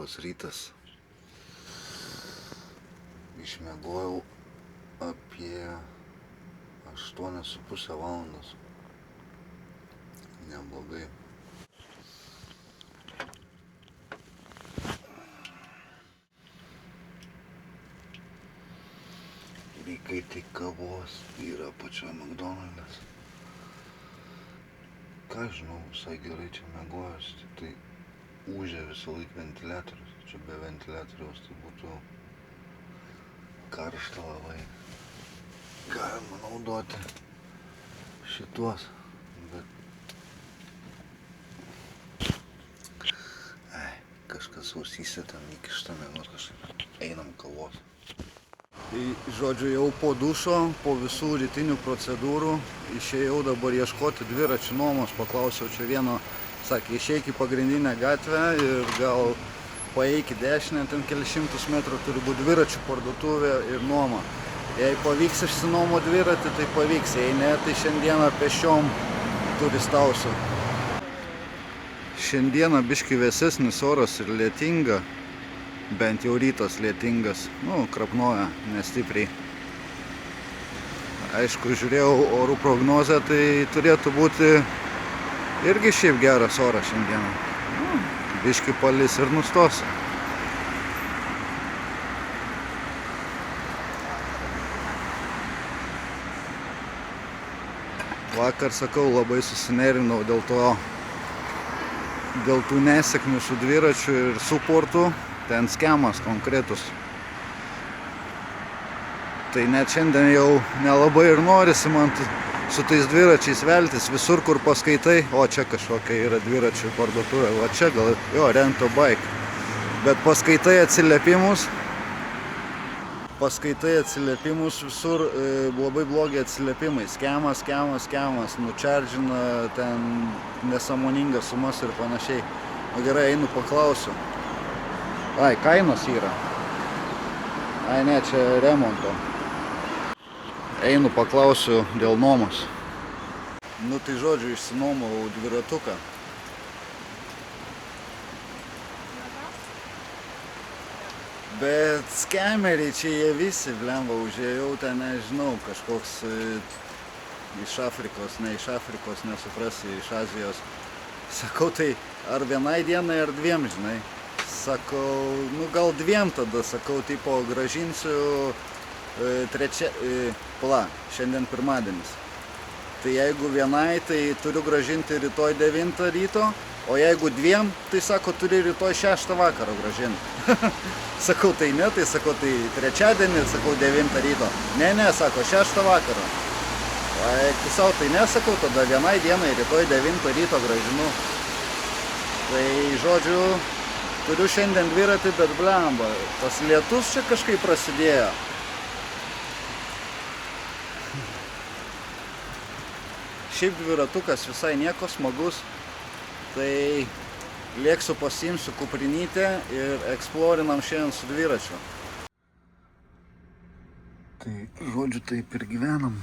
Labas rytas. Išmiegojau apie 8,5 valandos. Neblogai. Reikia tik kavos, yra pačio McDonald's. Ką žinau, visai gerai čia miegojus, tai ūžia visą laiką ventiliatorius. Čia be ventiliatoriaus tai būtų karšta labai. Galima naudoti šituos, bet kažkas ausyse ten įkišta miegot kažkaip. Einam kavos. Tai žodžiu, jau po dušo, po visų rytinių procedūrų išėjau dabar ieškoti dviračių nuomos. Paklausiau čia vieno, sakė, išeik į pagrindinę gatvę ir gal paeik į dešinę, ten kelius šimtus metrų turi būti dviračių parduotuvė ir nuoma. Jei pavyks išsinuomo dviratį, tai pavyks, jei ne, tai šiandieną pešiom turistausiu. Šiandieną biški vėsesnis oras ir lietinga. Bent jau rytas lietingas, krapnoja nestipriai. Aišku, žiūrėjau orų prognozę, tai turėtų būti irgi šiaip geras oras šiandieną. Biški palis ir nustos. Vakar, sakau, labai susinerinau dėl tų nesėkmių su dviračiu ir suportu. Ten skemas konkretus. Tai net šiandien jau nelabai ir norisi man su tais dviračiais veltis. Visur, kur paskaitai, o čia kažkokia yra dviračių parduotuvė, o čia gal, Rento Bike. Bet paskaitai atsiliepimus visur labai blogi atsiliepimai. Skemas, nučardžina ten nesąmoningas sumas ir panašiai. O gerai, einu paklausiu. Kainos yra. Ne, čia remonto. Einu paklausiu dėl nuomos. Tai žodžiu, išsinuomavau dviratuką. Bet skemeriai čia jie visi, blemba, užėjau ten, nežinau, kažkoks iš Afrikos, nesuprasi, iš Azijos. Sakau, tai ar vienai dienai, ar dviem, žinai. Sakau, gal dviem tada, sakau, tipo, grąžinsiu šiandien pirmadienis. Tai jeigu vienai, tai turiu grąžinti rytoj 9 ryto, o jeigu dviem, tai sako, turi rytoj 6 vakaro grąžinti. Sakau, tai ne, tai sako, tai trečiadienį, sakau, 9 ryto. Ne, sako, 6 vakaro. Kisau, tai nesakau, tada vienai dienai rytoj 9 ryto grąžinu. Tai, žodžiu, turiu šiandien dviratį, bet blemba, tas lietus čia kažkaip prasidėjo. Šiaip dviratukas visai nieko, smagus, tai lėksiu pasiimsiu kuprinytę ir eksplorinam šiandien su dviračiu. Tai, žodžiu, taip ir gyvenam.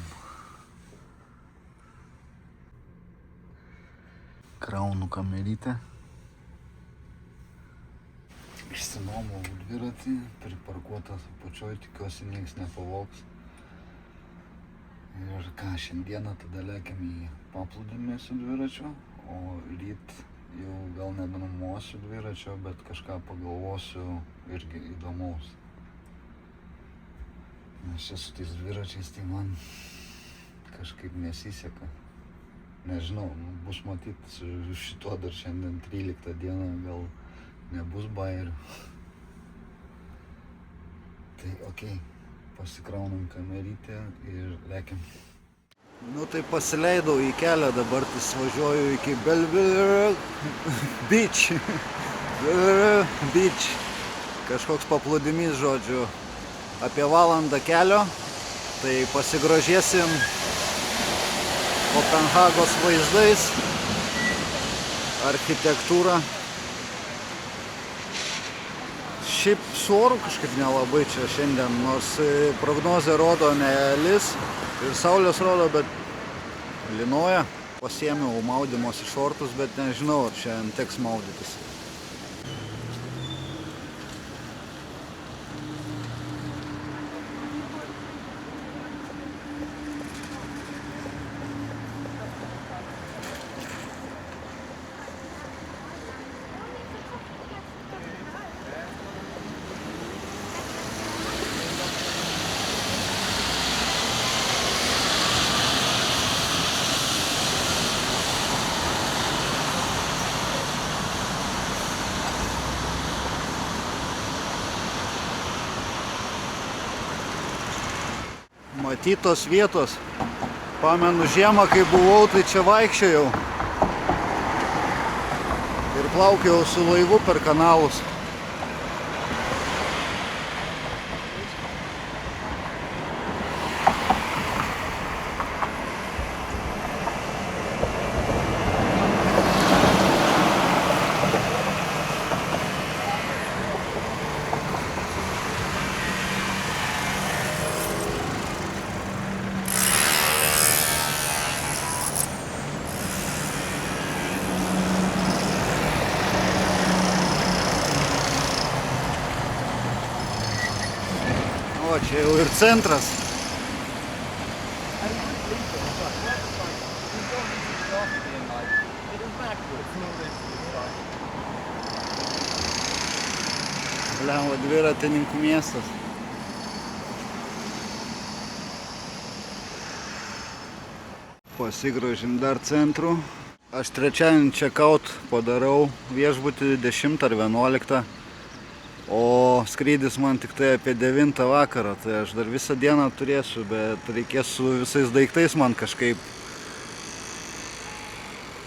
Kraunu kamerytę. Išsinuomavau dviratį, priparkuotas apačioj, tikiuosi nieks nepavogs. Ir šiandieną tada lekiam į paplūdimį su dviračiu, o ryt jau gal nebenumosiu dviračio, bet kažką pagalvosiu irgi įdomaus. Nes čia su tais dviračiais tai man kažkaip nesiseka. Nežinau, bus matyti su šituo dar šiandien 13 dieną gal nebus bairių. Tai okei, pasikraunam kamerytę ir lekiam. Tai pasileidau į kelią, dabar tai važiuoju iki Belvedere Beach. Kažkoks paplūdimys, žodžiu, apie valandą kelio. Tai pasigrožėsim Kopenhagos vaizdais, architektūra. Šiaip su oru kažkaip nelabai čia šiandien, nors prognozė rodo nelis ir saulės rodo, bet lynoja. Pasiėmiau maudymosi šortus, bet nežinau, ar šiandien teks maudytis. nematytos vietos. Pamenu žiemą, kai buvau, tai čia vaikščiojau. Ir plaukiau su laivu per kanalus. O, čia jau ir centras. Blemba, dviratininkų miestas. Pasigrožim dar centrų. Aš trečiadienį check-out padarau viešbutį 10 ar 11. O skrydis man tik tai apie 9 vakarą, tai aš dar visą dieną turėsiu, bet reikės su visais daiktais man kažkaip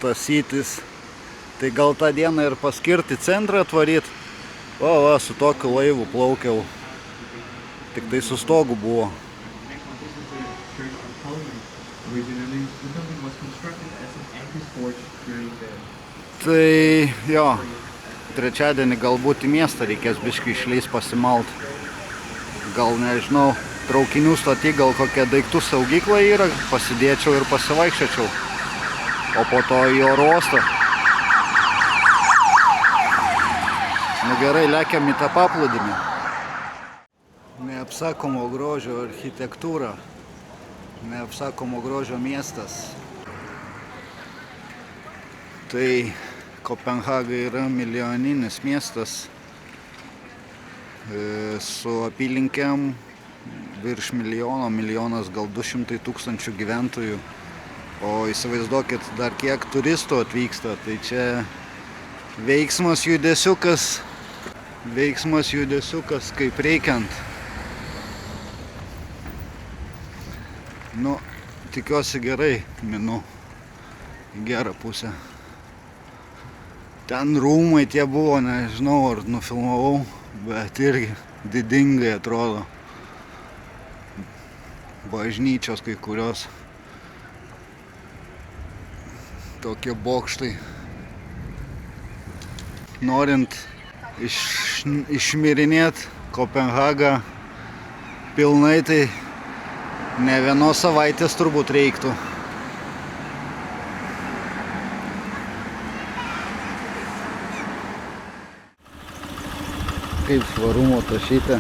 tasytis. Tai gal tą dieną ir paskirti centrą atvaryt. Va, su tokiu laivu plaukiau. Tik tai su stogu buvo. Tai jo. Trečiadienį galbūt į miestą reikės biškį išleis pasimalt. Gal nežinau, traukinių stoty gal kokia daiktų saugykla yra, pasidėčiau ir pasivaikščiočiau. O po to į oro uostą. Nu gerai, lekiam į tą paplūdimį. Neapsakomo grožio architektūra. Neapsakomo grožio miestas. Tai Kopenhaga yra milijoninis miestas su apylinkėm virš milijonas gal 200 000 gyventojų. O įsivaizduokit dar kiek turistų atvyksta, tai čia veiksmas judesiukas kaip reikiant. Nu, tikiuosi gerai minu į gerą pusę. Ten rūmai tie buvo, nežinau ar nufilmavau, bet irgi didingai atrodo. Bažnyčios kai kurios. Tokie bokštai. Norint išmirinėt Kopenhagą pilnai, tai ne vienos savaitės turbūt reiktų. Kaip švarumo tašyte.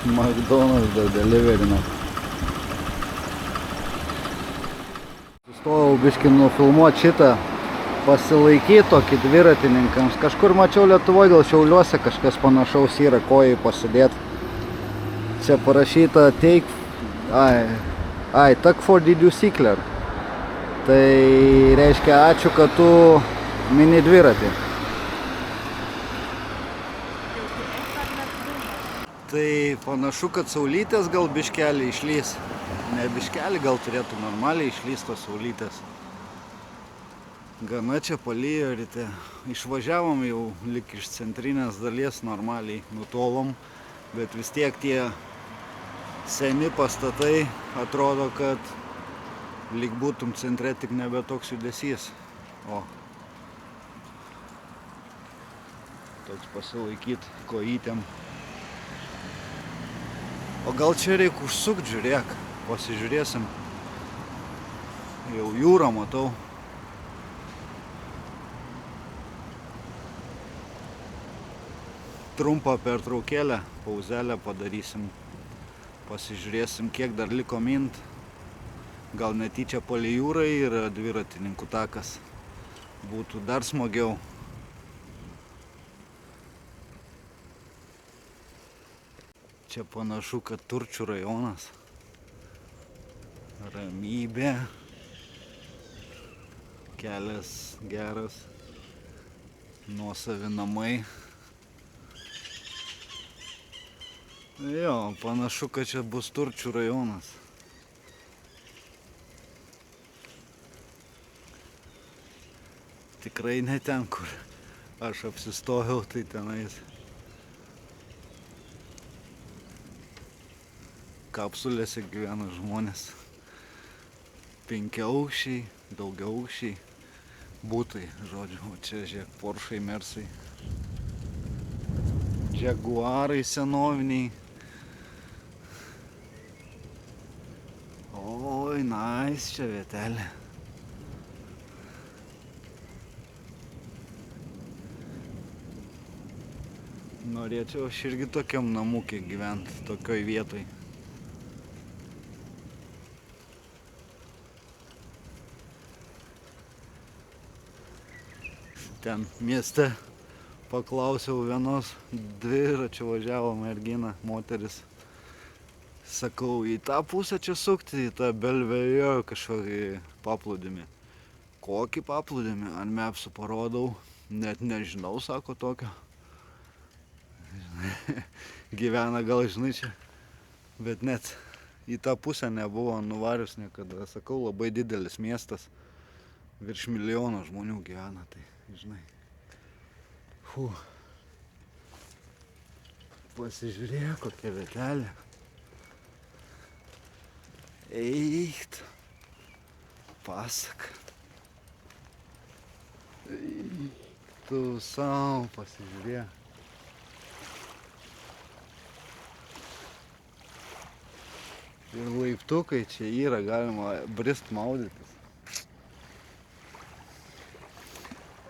McDonald's deliverina. Sustojau biškį nufilmuot šitą, pasilaikyti tokį dviratininkams. Kažkur mačiau Lietuvoje, gal Šiauliuose kažkas panašaus yra, kojai pasidėti. Čia parašyta tak for didžiusikler. Tai reiškia ačiū, kad tu mini dviratį. Tai panašu, kad saulytės gal biškelį išlys. Ne biškelį, gal turėtų normaliai išlys tos saulytės. Gana čia palijo ryte. Išvažiavom jau lik iš centrinės dalies normaliai, nutolom. Bet vis tiek tie seni pastatai atrodo, kad lyg būtum centre, tik nebe toks judesys. O. Toks pasilaikyt kojytėm. O gal čia reikia užsukt, žiūrėk. Pasižiūrėsim. Jau jūrą matau. Trumpą pertraukėlę, pauzelę padarysim. Pasižiūrėsim, kiek dar liko mint. Gal netyčia palei jūrą yra dviratininkų takas. Būtų dar smagiau. Čia panašu, kad Turčių rajonas. Ramybė. Kelias geras. Nuosavi namai. Jo, panašu, kad čia bus Turčių rajonas. Tikrai ne ten, kur aš apsistojau, tai tenais kapsulėse gyvena žmonės. 5-aukščiai, daugiaaukščiai butai, žodžiu, o čia žiūrėk, Porschai, Mersai, Jaguarai senoviniai. Oi, nice čia vietelė. Norėčiau aš irgi tokiam namukė gyventi, tokioj vietoj. Ten mieste paklausiau vienos dviračiu važiavo mergina, moteris. Sakau, į tą pusę čia sukti, į tą Belvejo kažkokį paplūdimį. Kokį paplūdimį? Ant mapsų parodau, net nežinau, sako tokio. Gyvena gal žinai čia, bet net į tą pusę nebuvo nuvarius niekada. Sakau, labai didelis miestas, virš 1 milijono žmonių gyvena, tai žinai. Pasižiūrėk, kokia vietelė. Eikt, pasak. Tu savo pasižiūrėk. Ir laiptukai čia yra, galima brist maudytis.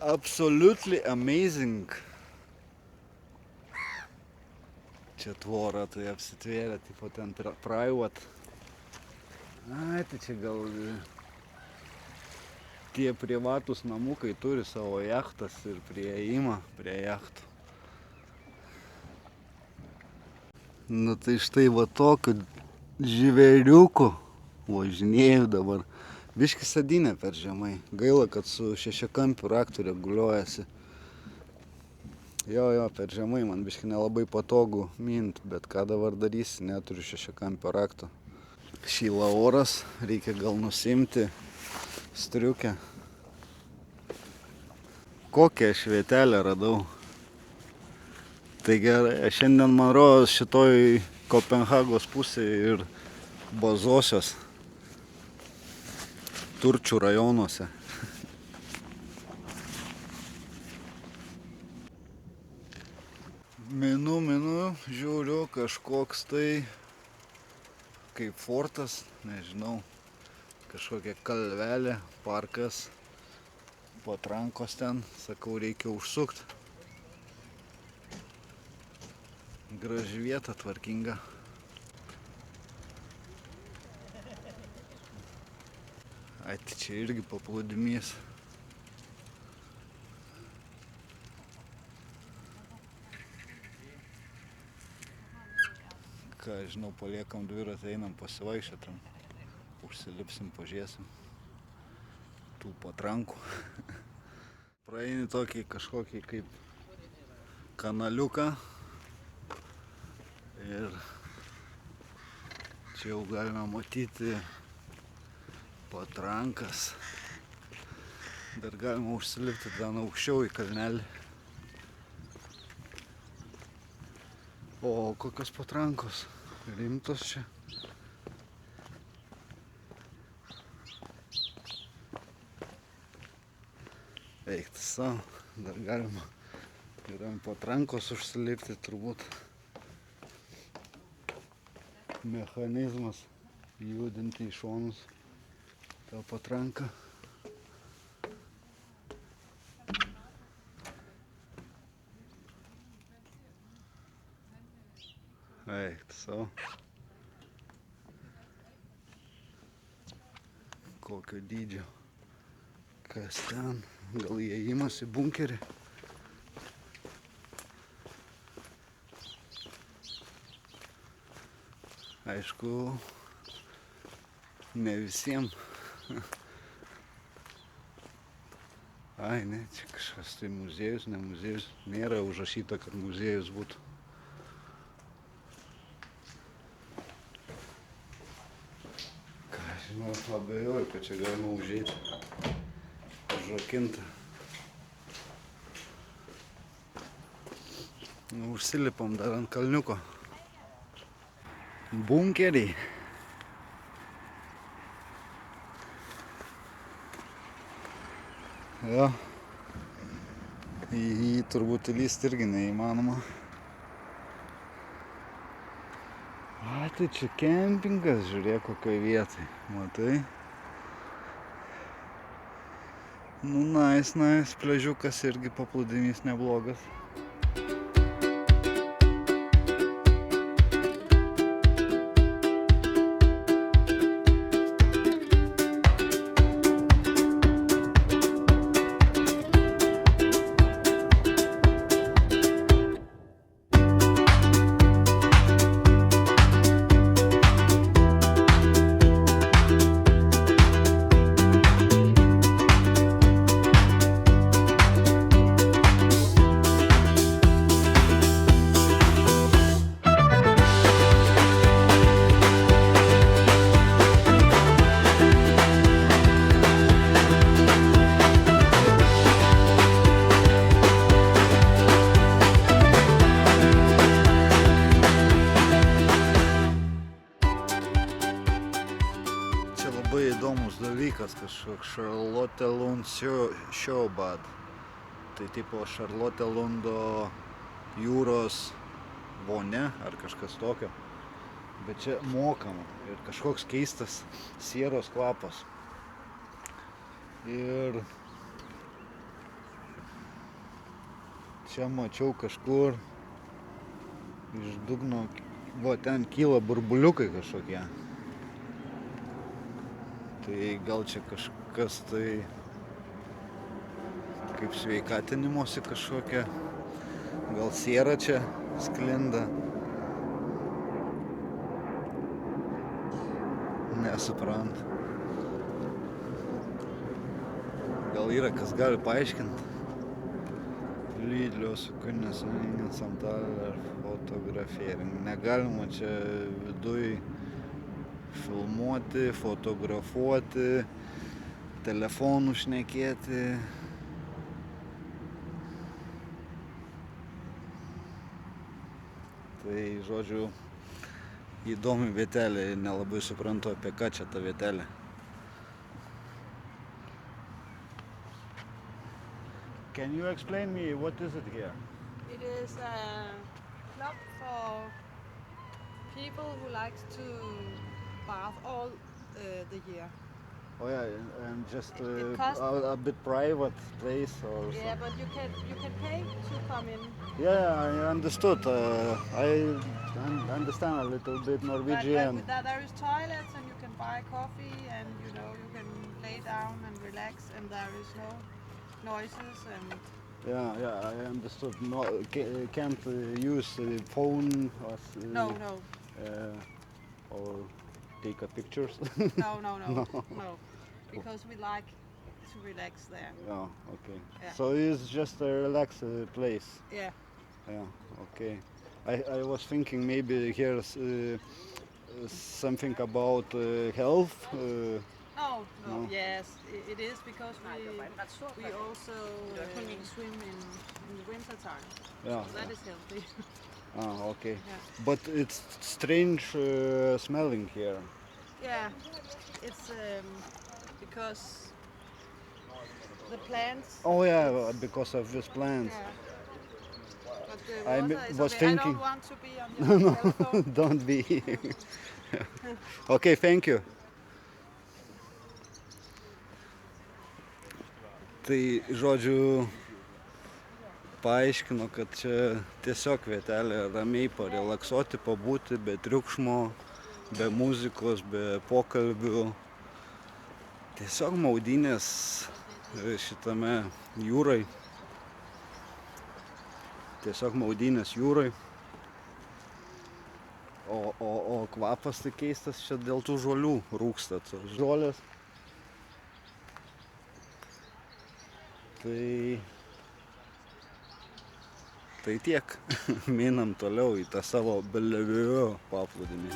Absolutely amazing. Čia tvora, tai apsitvėrė, tipo ten private. Ai, tai čia gal tie privatus namukai turi savo jachtas ir prieėjimą prie jachtų. Nu tai štai va tokiu žvėriuku važinėju dabar. Biški sėdynė per žemai. Gaila, kad su 6-kampiu raktu reguliuojasi. Jo, per žemai man biški nelabai patogu mint, bet ką dabar darysi, neturiu 6-kampio rakto. Šyla oras, reikia gal nusimti striukę. Kokią aš vietelę radau. Tai gerai, šiandien man rodos šitoj Kopenhagos pusėje ir Bazosios Turčių rajonuose. Minu, žiūriu, kažkoks tai kaip fortas, nežinau, kažkokia kalvelė, parkas, patrankos ten, sakau, reikia užsukt. Graži vieta, tvarkinga. Ai, tai čia irgi paplūdimys. Ką, žinau, paliekam dviratį, einam pasivaikščiot, užsilipsim, pažiūrėsim tų patrankų. Praeini tokį kažkokį kaip kanaliuką ir čia jau galime matyti patrankas. Dar galima užsilipti ten aukščiau į kalnelį. O kokios patrankos, rimtos čia. Eikti savo, dar galima ir ant patrankos užsilipti turbūt. Mechanizmas judinti į šonus tą patranką. Eikti savo. Kokio dydžio. Kas ten? Gal įėjimas į bunkerį? Aišku, ne visiems. Ai, ne, čia kažkas tai muziejus, ne muziejus. Nėra užrašyta, kad muziejus būtų. Nu, abejoju, kad čia galima užeiti. Užrakinta. Nu, užsilipam dar ant kalniuko. Bunkeriai. Jo. Į jį turbūt įlysti irgi neįmanoma. A, tai čia kempingas, žiūrėk kokioj vietoj. Matai? Nu, nice, pliažiukas irgi paplūdimys neblogas. Labai įdomus dalykas, kažkoks Charlotte Lund Sjoubad. Tai tipo Charlotte Lundo jūros vonia ar kažkas tokio. Bet čia mokama ir kažkoks keistas sieros kvapas. Ir čia mačiau kažkur iš dugno, ten kyla burbuliukai kažkokie. Tai gal čia kažkas tai kaip sveikatinimosi kažkokia, gal siera čia sklinda. Nesuprantu. Gal yra kas gali paaiškinti. Lydlios kūnės samtal ar fotografering. Negalima čia viduj filmuoti, fotografuoti, telefonų šnekėti. Tai, žodžiu, įdomi vietelė, nelabai suprantu apie ką čia ta vietelė. Can you explain me what is it here? It is a club for people who likes to bath all the year. Oh yeah, and just It costs- a bit private place or Yeah, something. but you can pay to come in. Yeah, I understood. I understand a little bit Norwegian. But there is toilets and you can buy coffee and you can lay down and relax and there is no noises and Yeah, I understood. No, can't use phone or, no, or take a pictures. no, because we like to relax there. Yeah, okay. Yeah. So it's just a relaxed place. Yeah. Yeah, okay. I was thinking maybe here's something about health. No, No. yes, it is because we also swim in the winter time. Yeah. So that is healthy. Okay. Yeah. But it's strange smelling here. Yeah, it's because the plants. Oh yeah, because of this plant. Yeah. But the I water is was okay. thinking- I don't want to be on your telephone. Don't be. Okay, thank you. Tai, žodžiu, paaiškino, kad čia tiesiog vietelė ramiai parelaksuoti, pabūti, be triukšmo, be muzikos, be pokalbių. Tiesiog maudynės šitame jūrai. Tiesiog maudynės jūrai. O kvapas tai keistas čia dėl tų žolių rūksta. Žolės. Tai tiek. Minam toliau į tą savo Bellevue paplūdimį.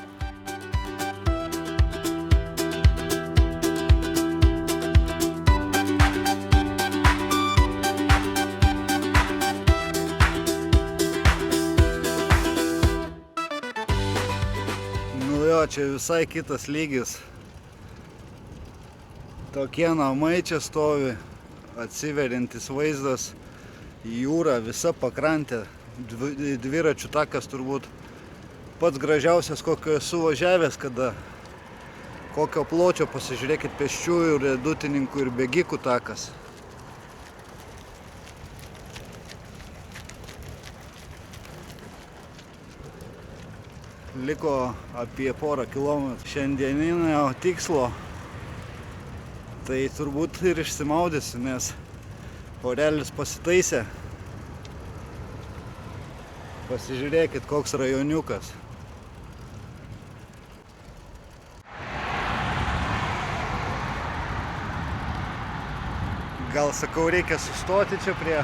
Jo, čia visai kitas lygis. Tokie namai čia stovi, atsiveriantis vaizdas į jūrą, visa pakrantė, dviračių takas turbūt pats gražiausias, kokio esu važiavęs, kada kokio pločio, pasižiūrėkit, pėsčiųjų, riedutininkų ir bėgikų takas. Liko apie porą kilometrų šiandieninio tikslo. Tai turbūt ir išsimaudysiu, nes orelis pasitaisė. Pasižiūrėkit, koks rajoniukas. Gal sakau, reikia sustoti čia prie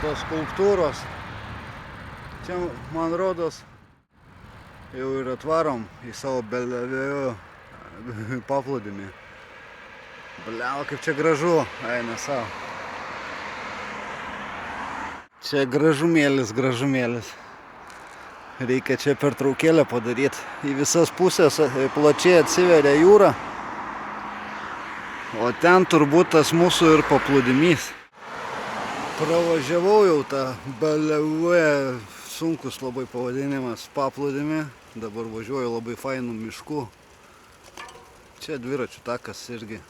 tos skulptūros. Čia, man rodos, jau ir atvarom į savo Belevėjo paplūdimį. Bliau, kaip čia gražu, eina savo. Čia gražumėlis. Reikia čia pertraukėlę padaryti. Į visas pusės plačiai atsiveria jūra. O ten turbūt tas mūsų ir paplūdimys. Pravažiavau jau tą Belevė, sunkus labai pavadinimas, paplūdimį. Dabar važiuoju labai fainų miškų. Čia dviračių takas irgi.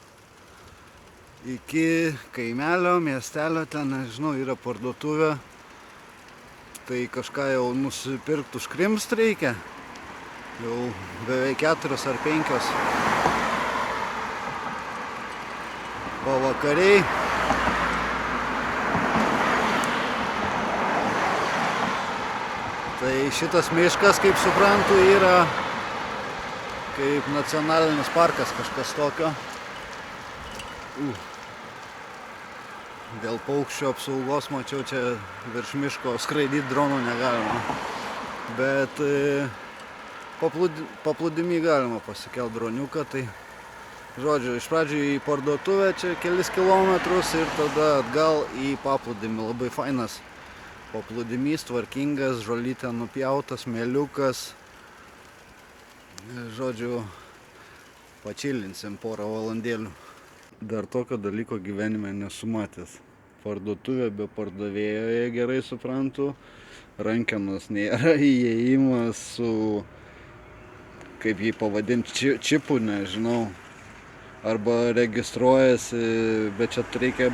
Iki kaimelio, miestelio, ten, nežinau, yra parduotuvė. Tai kažką jau nusipirkt užkrimst reikia. Jau beveik 4 ar 5 pavakariai. Tai šitas miškas, kaip suprantu, yra kaip nacionalinis parkas, kažkas tokio. Dėl paukščio apsaugos, mačiau, čia virš miško skraidyti dronų negalima. Bet paplūdimy galima pasikelt droniuką, tai žodžiu, iš pradžių į parduotuvę čia kelis kilometrus ir tada atgal į paplūdimį. Labai fainas paplūdimys, tvarkingas, žolytė nupjautas, mėliukas. Žodžiu, pačilinsim porą valandėlių. Dar tokio dalyko gyvenime nesu matęs. Parduotuvė be pardavėjo, jei gerai suprantu. Rankenos nėra, įėjimas su, kaip jį pavadinti, čipu, nežinau. Arba registruojasi, bet čia reikia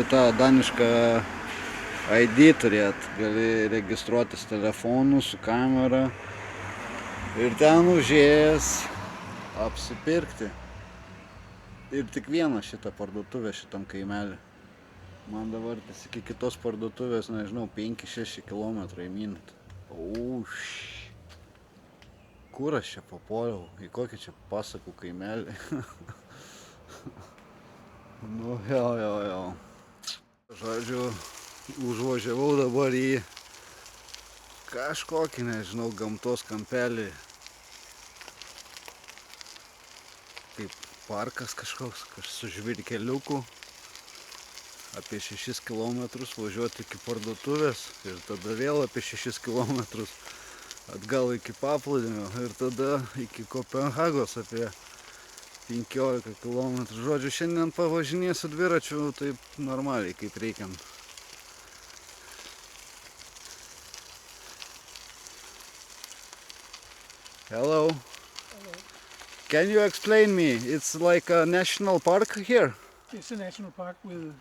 tą danišką ID turėti. Gali registruotis telefonu su kamera ir ten užėjęs apsipirkti. Ir tik vieną šitą parduotuvę šitam kaimelį. Man dabar iki kitos parduotuvės, nežinau, 5-6 kilometrai minut. Kur aš čia papuoliau? Į kokį čia pasakų kaimelį? Nu, jo. Žodžiu, užvažiavau dabar į kažkokį, nežinau, gamtos kampelį. Kaip parkas kažkoks, su žvyrkeliuku. Apie 6 kilometrus važiuoti iki parduotuvės ir tada vėl apie 6 kilometrus atgal iki paplūdimio ir tada iki Kopenhagos apie 15 kilometrų. Žodžiu, šiandien pavažinėsiu dviračiu taip normaliai, kaip reikiant. Hello. Can you explain me? It's like a national park here? It's a national park with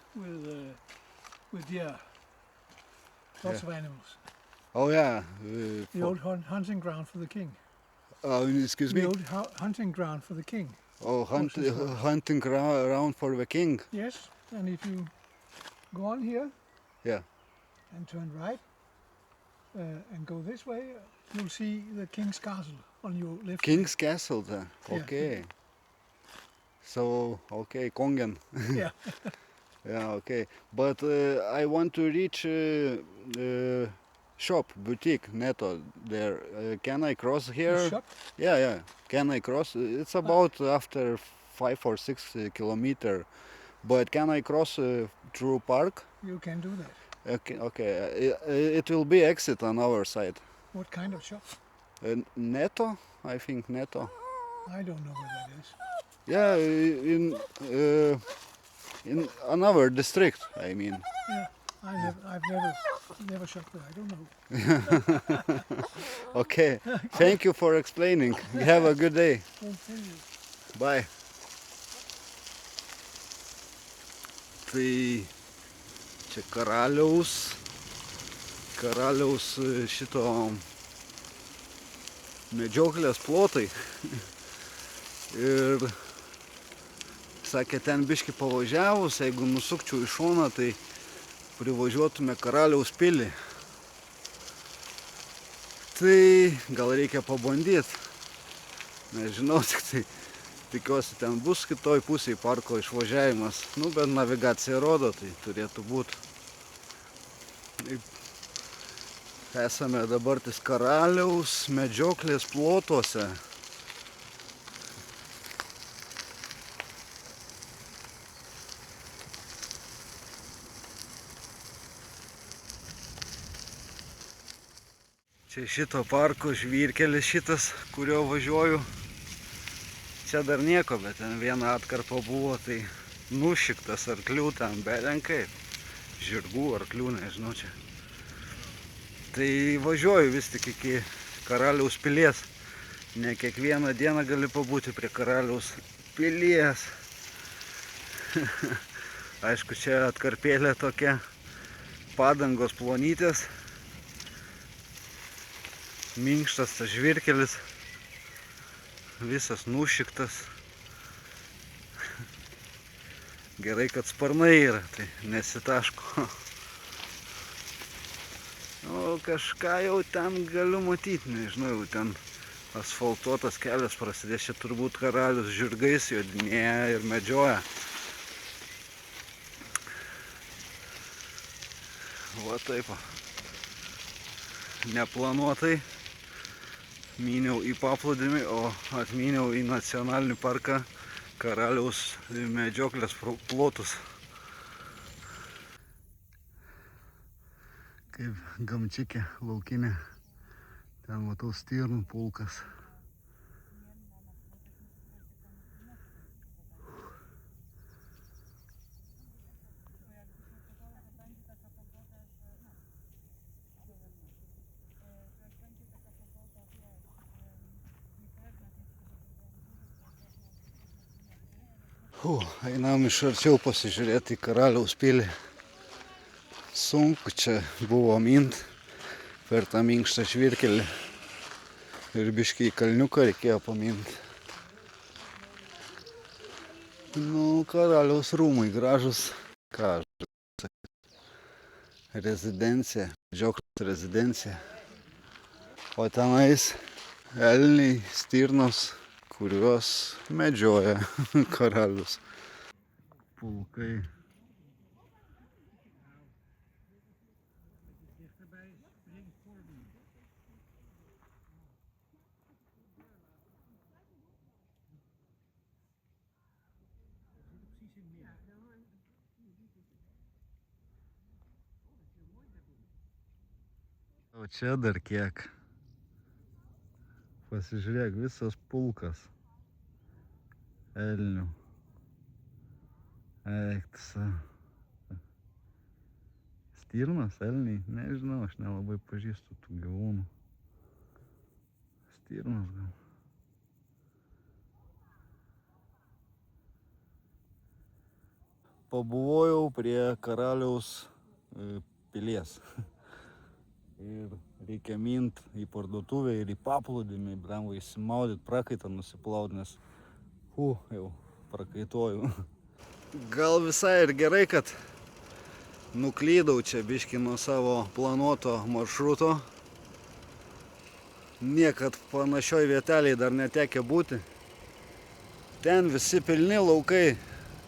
deer, lots of animals. Oh yeah. The old hunting ground for the king. Excuse me? The old hunting ground for the king. Oh, hunting ground for the king? Yes, and if you go on here, yeah, and turn right, and go this way, you'll see the king's castle on your left. King's castle there, okay. Yeah. So, okay, Kongen. Yeah. Yeah, okay. But I want to reach shop, boutique, Netto there. Can I cross here? The shop? Yeah. Can I cross? It's about after 5 or 6 kilometers. But can I cross through park? You can do that. Okay. It will be exit on our side. What kind of shop? Netto, I think, Neto. I don't know where that is. Yeah, in another district, I mean. Yeah, I've never shot there. I don't know. Okay, thank you for explaining. Have a good day. Thank you. Bye. Tai čia karaliaus šito medžioklės plotai. Ir sakė, ten biškį pavažiavus, jeigu nusukčiau į šoną, tai privažiuotume Karaliaus pilį. Tai gal reikia pabandyti. Nežinau, tik tai tikiuosi ten bus kitoj pusėje parko išvažiavimas. Nu, bet navigacija rodo, tai turėtų būti. Esame dabar ties Karaliaus medžioklės plotuose. Čia šito parko žvyrkelis šitas, kurio važiuoju. Čia dar nieko, bet ten viena atkarpa buvo, tai nušiktas arklių ten belenkai. Žirgų, arklių, nežinau čia. Tai važiuoju vis tik iki Karaliaus pilies. Ne kiekvieną dieną gali pabūti prie Karaliaus pilies. Aišku, čia atkarpėlė tokia, padangos plonytės. Minkštas tas žvyrkelis, visas nušiktas. Gerai, kad sparnai yra, tai nesitaško. O kažką jau ten galiu matyti, nežinau, jau ten asfaltuotas kelias prasidės. Čia turbūt karalius žirgais jodinėja ir medžioja. Va taip. Neplanuotai myniau į paplūdimį, o atmyniau į nacionalinį parką Karaliaus medžioklės plotus. Kaip gamčikė laukinė. Ten matau stirnų pulkas. Einam iš arčiau pasižiūrėti į Karaliaus pilį. Sunku čia buvo mint per tą minkštą žvyrkelį. Ir biškį į kalniuką reikėjo paminti. Nu, Karaliaus rūmai gražus. Ką aš rezidencija, medžioklės rezidencija. O tenais elniai, stirnos, kuriuos medžioja karalius. Pulkai. O čia dar kiek. Pasižiūrėk, visas pulkas elnių. Eiktas. Stirnas, elniai, nežinau, aš nelabai pažįstu tų gyvūnų. Stirnas gal. Pabuvojau prie Karaliaus pilies. Ir reikia mint į parduotuvę ir į paplūdimį, blemba, įsimaudyti, prakaitą nusiplaut, nes jau prakaituoju. Gal visai ir gerai, kad nuklydau čia biškį nuo savo planuoto maršruto. Niekad panašioj vietelėje dar netekę būti. Ten visi pilni laukai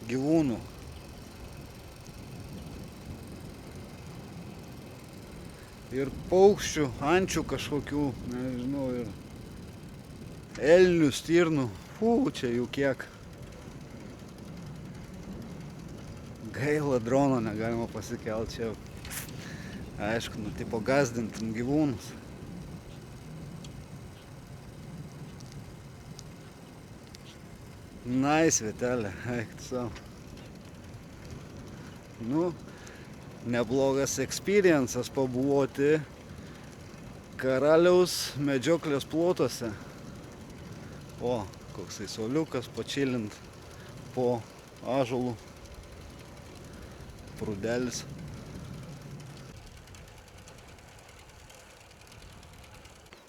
gyvūnų. Ir paukščių, ančių kažkokių, nežinau, ir elnių, stirnų. Čia jų kiek. Gaila, drono negalima pasikelt čia. Aišku, tipo gazdintum gyvūnus. Nice vietelė, eik tu savo. Nu, neblogas experiences pabuvoti karaliaus medžioklės plotuose. O, koksai sauliukas, pačilint po ąžuolų. Prūdelis.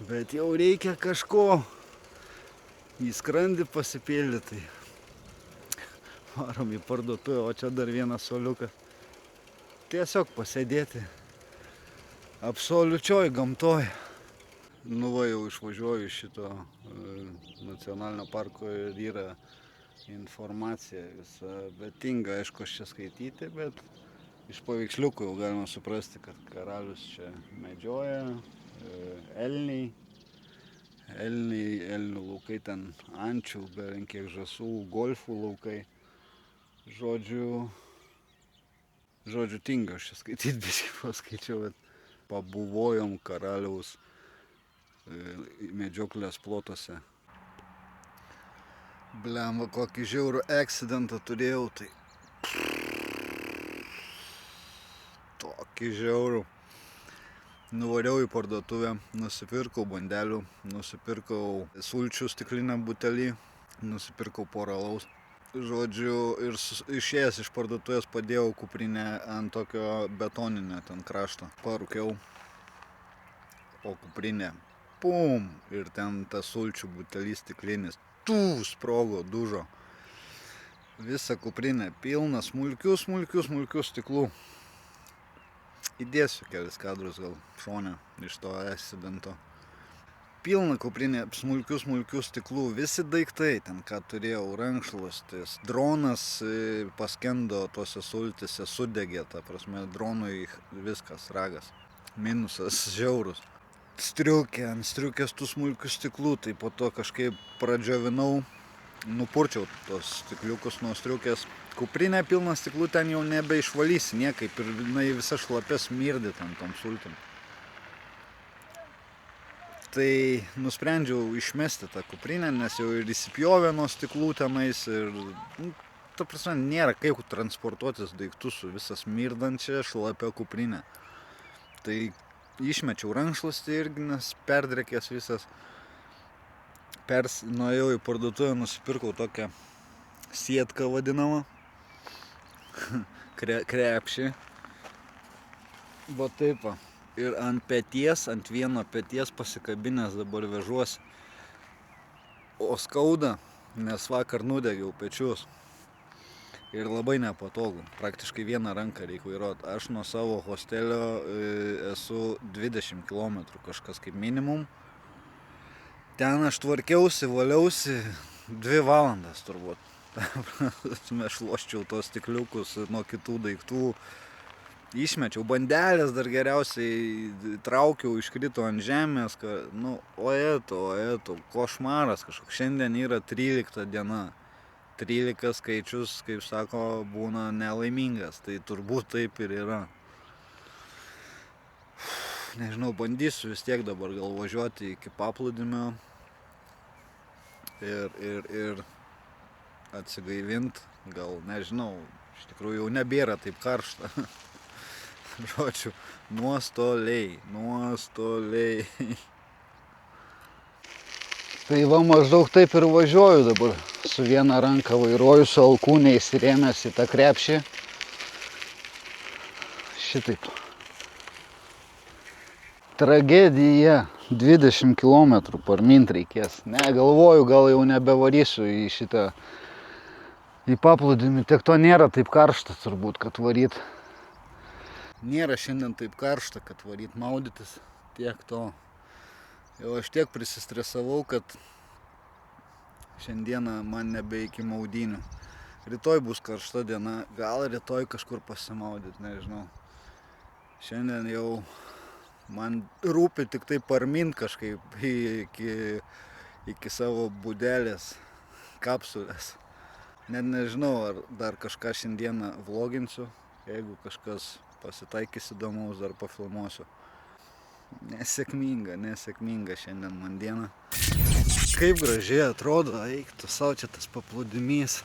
Bet jau reikia kažko į skrandį pasipildyti. Varom į parduotuvę, o čia dar vienas sauliukas. Tiesiog pasėdėti absoliučioj gamtoj. Nu va, jau išvažiuoju iš šito nacionalinio parko ir yra informacija visa, bet tinga, aišku, aš čia skaityti, bet iš paveiksliukų jau galima suprasti, kad karalius čia medžioja, elniai, elnių laukai, ten ančių, belenkiek žąsų, golfų laukai. Žodžiu, tinga aš čia skaityti, biškį paskaičiau, bet pabuvojom karaliaus medžioklės plotuose. Blemba, kokį žiaurų accidentą turėjau, tai tokį žiaurų. Nuvariau į parduotuvę, nusipirkau bandelių, nusipirkau sulčių stiklinę butelį, nusipirkau porą alaus. Žodžiu, ir išėjęs iš parduotuvės padėjau kuprinę ant tokio betoninio ten krašto. Parūkiau, o kuprinė, pum, ir ten tas sulčių butelis stiklinis, sprogo, dužo. Visa kuprinė pilna smulkių stiklų. Įdėsiu kelis kadrus gal šone iš to accidento. Pilna kuprinė smulkių stiklų, visi daiktai, ten ką turėjau, rankšluostis, dronas paskendo tose sultise, sudegė, ta prasme, dronui viskas, ragas, minusas žiaurus. Striukė, ant striukės tų smulkių stiklų, tai po to kažkaip pradžiovinau, nupurčiau tos stikliukus nuo striukės. Kuprinė pilna stiklų, ten jau nebeišvalysi niekaip ir jinai visa šlapia smirdi ten tom sultim. Tai nusprendžiau išmesti tą kuprinę, nes jau ir įsipjovė nuo stiklų tenais ir, ta prasme, nėra kaip transportuotis daiktus su visą smirdančią šlapia kuprinę. Tai išmečiau rankšluostį irgi, nes perdrekęs visas. Nuėjau į parduotuvę, nusipirkau tokią sietką vadinamą, krepšį. Va taip va. Ir ant vieno peties pasikabinęs dabar vežuosi. O skauda, nes vakar nudegiau pečius. Ir labai nepatogu. Praktiškai vieną ranką reikia vairuoti. Aš nuo savo hostelio esu 20 km kažkas kaip minimum. Ten aš tvarkiausi, valiausi 2 valandas turbūt. Šluosčiau tos stikliukus nuo kitų daiktų. Išmečiau bandelės, dar geriausiai traukiau, iškrito ant žemės, ojetu, košmaras kažkoks. Šiandien yra 13 diena. 13 skaičius, kaip sako, būna nelaimingas, tai turbūt taip ir yra. Nežinau, bandysiu vis tiek dabar gal važiuoti iki paplūdimio ir atsigaivinti, gal nežinau, iš tikrųjų jau nebėra taip karšta. Žodžiu, nuostoliai. Tai va maždaug taip ir važiuoju dabar. Su viena ranka vairuoju, su alkūne įsirėmęs į tą krepšį. Šitaip. Tragedija. 20 km parmint reikės. Ne, galvoju, gal jau nebevarysiu į šitą, į paplūdimį. Tiek to nėra taip karšta turbūt, kad varyt. Nėra šiandien taip karšta, kad varyt maudytis, tiek to. Jau aš tiek prisistresavau, kad šiandieną man nebe iki maudynių. Rytoj bus karšta diena, gal rytoj kažkur pasimaudyt, nežinau. Šiandien jau man rūpi tik tai parmint kažkaip iki savo būdelės, kapsulės. Net nežinau, ar dar kažką šiandieną vloginsiu, jeigu kažkas pasitaikys įdomaus, dar pafilmuosiu. Nesėkminga šiandien man diena. Kaip gražiai atrodo, eik tu savo čia tas paplūdimys.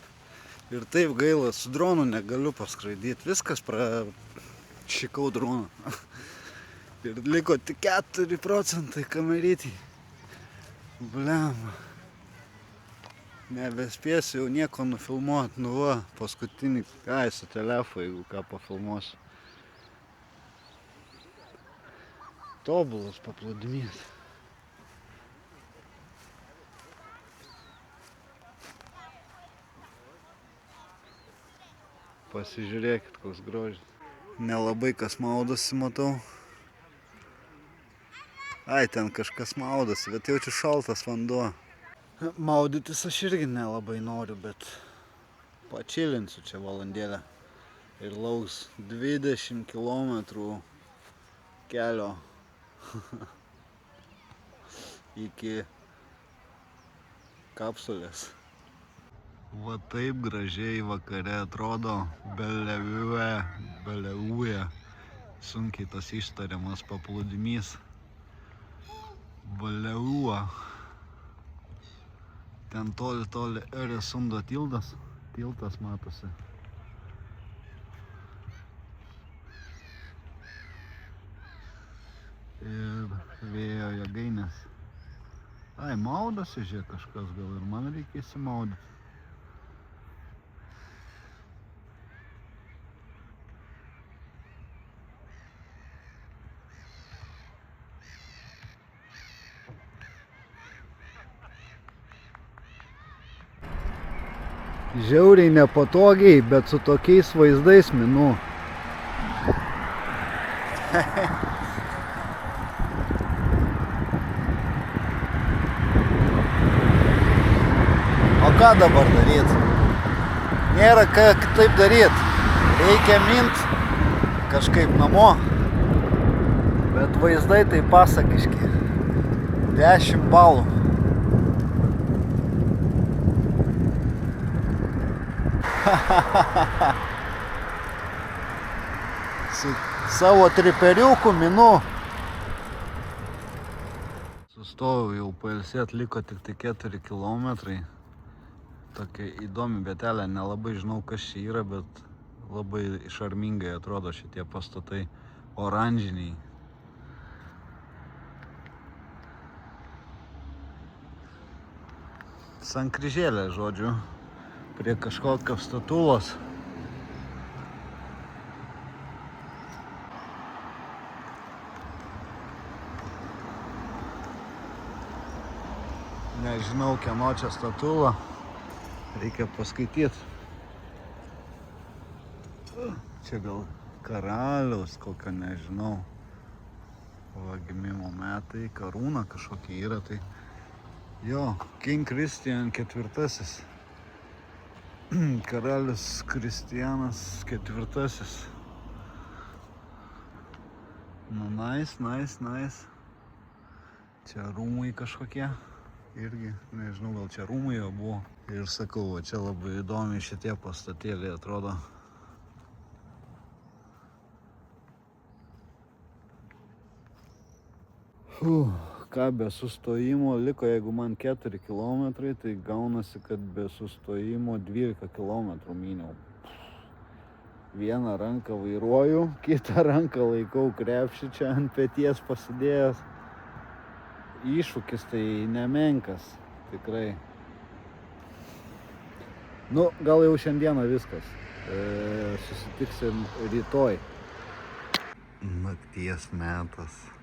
Ir taip gaila, su dronu negaliu paskraidyti. Viskas šikau droną. Ir liko tik 4% kamerytį. Bliam. Nebespėsiu jau nieko nufilmuoti. Nu va, paskutinį, su telefu, jeigu ką pafilmuosiu. Tobulas paplūdimys. Pasižiūrėkit, koks grožis. Nelabai kas maudosi, matau. Ai, ten kažkas maudosi, bet jaučiu šaltas vanduo. Maudytis aš irgi nelabai noriu, bet pačilinsiu čia valandėlę. Ir lauks 20 km kelio iki kapsulės. Va taip gražiai vakare atrodo Bellevue, sunkiai tas ištariamas paplūdimys. Bellevue. Ten toli Öresundo tiltas matosi. Ir vėjo jėgainės. Ai, maudosi žiūrėk kažkas, gal ir man reikia įsimaudyti. Žiauriai nepatogiai, bet su tokiais vaizdais minu. O ką dabar daryt? Nėra ką taip daryt. Reikia mint kažkaip namo. Bet vaizdai tai pasakiški. 10 balų. Su savo triperiuku minu. Sustojau jau pailsėt, liko tik 4 kilometrai. Tokia įdomi vietelė, nelabai žinau kas čia yra, bet labai šarmingai atrodo šitie pastatai oranžiniai. Sankryžėlė, žodžiu. Prie kažkokios statulos. Nežinau, kieno čia statula. Reikia paskaityti. Čia gal karaliaus kokio, nežinau. Va, gimimo metai, karūna kažkokia yra. Tai jo, King Christian IV. Karalius Kristijanas IV. Nu, nice. Čia rūmai kažkokie. Irgi, nežinau, gal čia rūmai jo buvo. Ir sakau, va, čia labai įdomi šitie pastatėliai atrodo. Ką be sustojimo liko, jeigu man 4 kilometrai, tai gaunasi, kad be sustojimo 12 kilometrų myniau. Vieną ranką vairuoju, kitą ranką laikau krepšį čia ant peties pasidėjęs. Iššūkis tai nemenkas, tikrai. Nu, gal jau šiandieną viskas. Susitiksim rytoj. Nakties metas.